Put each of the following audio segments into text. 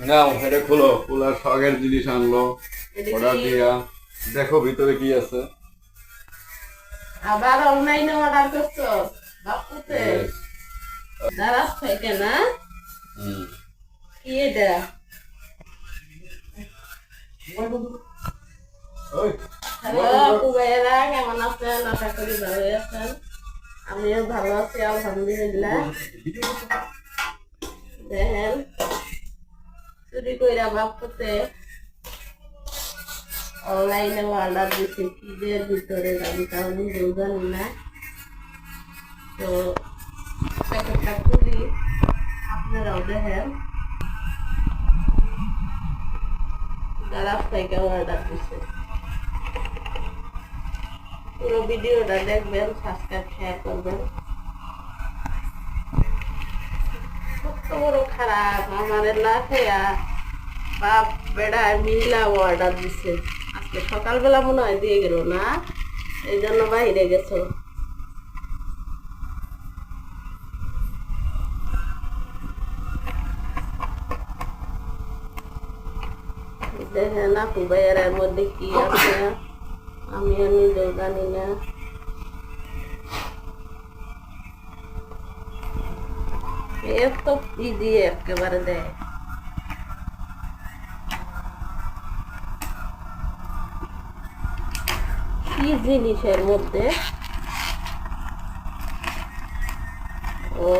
নাও এটা খোলো, খোলার শখের জিনিস আনলো এটা অর্ডার কি? দিয়া। দেখো ভিতরে কি আছে। আবার অনলাইনে অর্ডার করছো বাপুতে? Yes. দাঁড়াস থেকে না? হুম। কি এটা? ওই হ্যালো কুবাইরা, কেমন আছেন? আশা করি ভালোই আছেন। আমিও ভালো আছি আলহামদুলিল্লাহ। দেখেন চুরি কইরা বাপুতে অনলাইনে অর্ডার দিছি, কি এর ভিতরে আমি তাও নিজেও জানি না। তো প্যাকেটটা খুলি, আপনারাও দেখেন। গারাজ থেকে অর্ডার দিছে। পুরো ভিডিওটা দেখবেন, সাবস্ক্রাইব শেয়ার করবেন। কত বড় খারাপ আমার না খেয়া বাপ বেড়া মিলা অর্ডার দিছে। আজকে সকালবেলা মনে হয় দিয়ে গেল না, এই জন্য বাইরে গেছো। দেখেন আপু ভাইয়ের মধ্যে কি আছে আমিও নিজেও জানি না। এত ইজি একেবারে দেয়। কি জিনিসের মধ্যে? ও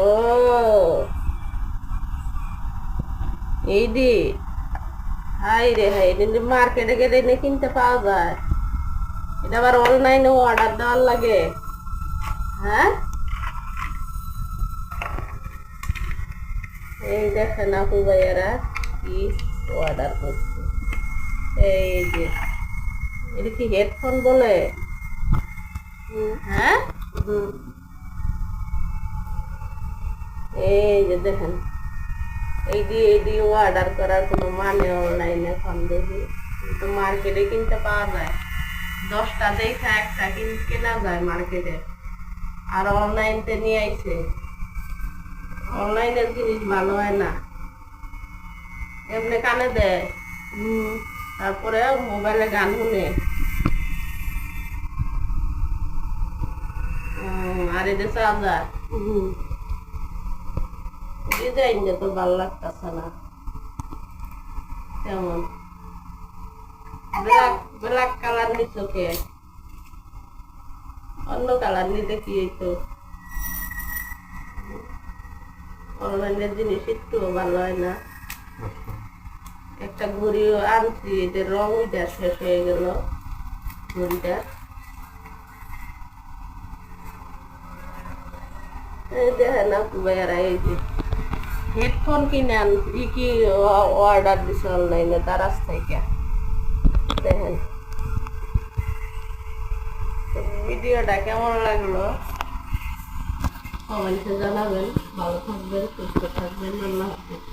এইদি, হাই রে হাই, মার্কেটে গেলে এনে কিনতে পাওয়া যায়? এটা আবার অনলাইনে অর্ডার দেওয়ার লাগে? হ্যাঁ, এই দেখেন আপু ভাইয়ারা কি অর্ডার করছে। এই যে এটা কি হেডফোন বলে? হ্যাঁ, এই যে দেখেন, এই অর্ডার করার কোনো মানে অনলাইনে এখন দেখি, কিন্তু মার্কেটে কিনতে পাওয়া যায়। 10টা দেখা একটা কেনা যায় মার্কেটে, আর অনলাইনতে নিয়ে আইছে। অনলাইনের জিনিস ভালো হয় না, এমনি কানে দেয়, তারপরে মোবাইলে গান শুনে। আর এটা চার্জার, ডিজাইনটা তো ভালো লাগতেছে না তেমন। ব্ল্যাক ব্ল্যাক কালার নিচ্ছ কে? অন্য কালার নিতে কি হইতো? অনলাইনের জিনিস একটু ভালো হয় না। একটা ঘড়িও আনছি, এটার রং ওইটা শেষ হয়ে গেল ঘড়িটা। এই দেখেন আপু ভাইয়ারা, এই যে হেডফোন কিনে আনছি, কি অর্ডার দিছে অনলাইনে দারাজ থেকে। দেখেন ভিডিওটা কেমন লাগলো কমেন্টে জানাবেন। ভালো থাকবেন, সুস্থ থাকবেন, আল্লাহ হাফেজ।